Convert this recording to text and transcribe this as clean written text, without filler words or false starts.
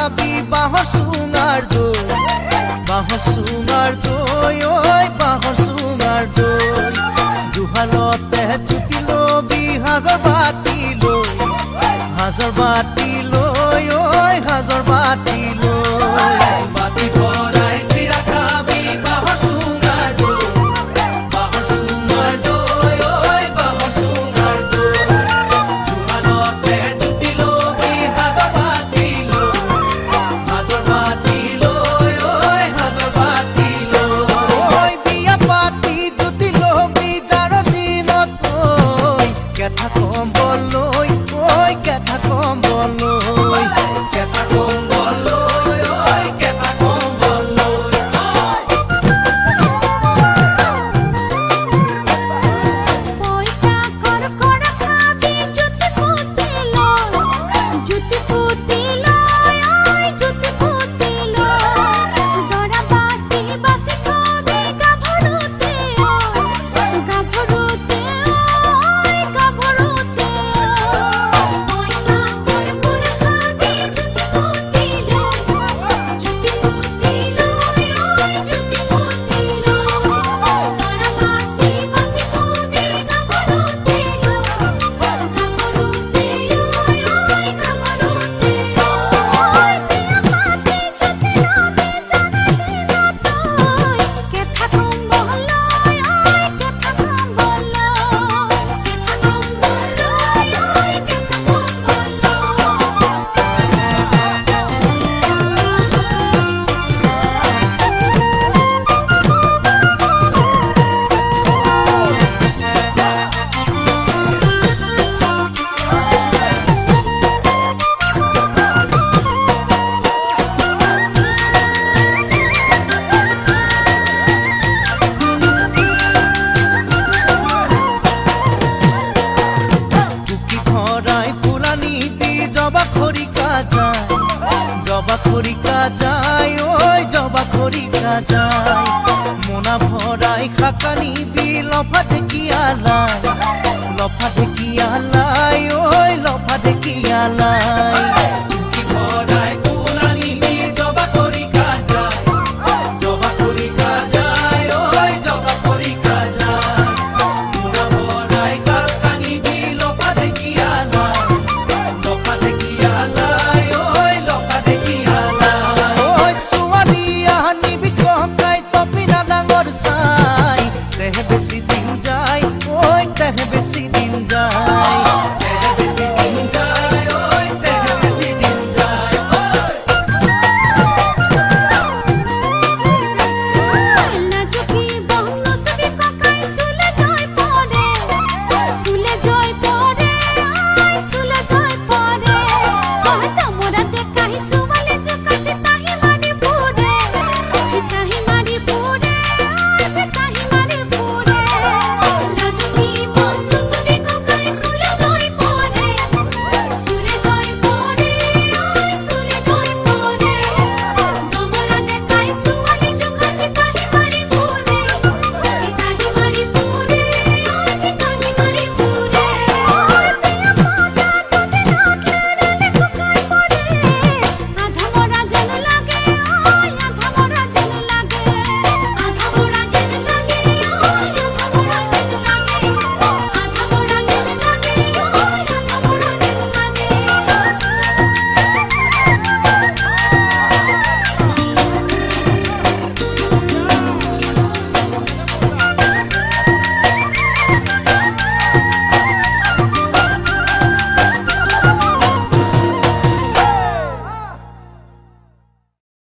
খাবি বাঁহর সুঙার দই, বাঁহর সুঙার দই, ওই বাঁহর সুঙার দই। জুহালতে জুতি লবি হাজৰ বাতি লৈ, হাজৰ বাতি লৈ, ওই হাজৰ বাতি লৈ। বাতি ভৰাই চিৰা খাবি বাঁহৰ সুঙাৰ দই, বাঁহৰ সুঙাৰ দই, ওই বাঁহৰ সুঙাৰ দই। জুহালতে জুতি লবি হাজৰ বাতি লৈ, হাজৰ বাতি লৈ, ওই হাজৰ বাতি লৈ। বিয়া পাতি জুতি লবি যাৰ দিনত তই, কেঁথা কম্বল লৈ, ওই কেঁথা কম্বল লৈ, কেঁথা কম্বল লৈ, ওই কেঁথা কম্বল লৈ। পইতা কড়কড়া খাবি জুতি পুতি লয়, জুতি পুতি লয়, ওই জুতি পুতি লয়। দৰা বাছি বাছি খাবি গাভৰুতে, ওই গাভৰুতে, ওই গাভৰুতে। পইতা কড়কড়া খাবি জুতি পুতি লয়, জুতি পুতি লয়, ওই জুতি পুতি লয়। দৰা বাছি বাছি খাবি গাভৰুতে, গাভৰুতে, ওই গাভৰুতে। ওই বিয়া পাতি জুতি লবি যাৰ দিনত তই, কেঁথা কম্বল লৈ, ওই কেঁথা কম্বল লৈ, কেঁথা কম্বল লৈ, ওই কেঁথা কম্বল টুকি ভৰাই ফুলা নিবি জবা খৰিকা যায়, জবা খৰিকা যায়, ওই জবা খৰিকা যায়। মোনা ভৰাই খাকা নিবি লফা ঢেকিয়া লাই, লফা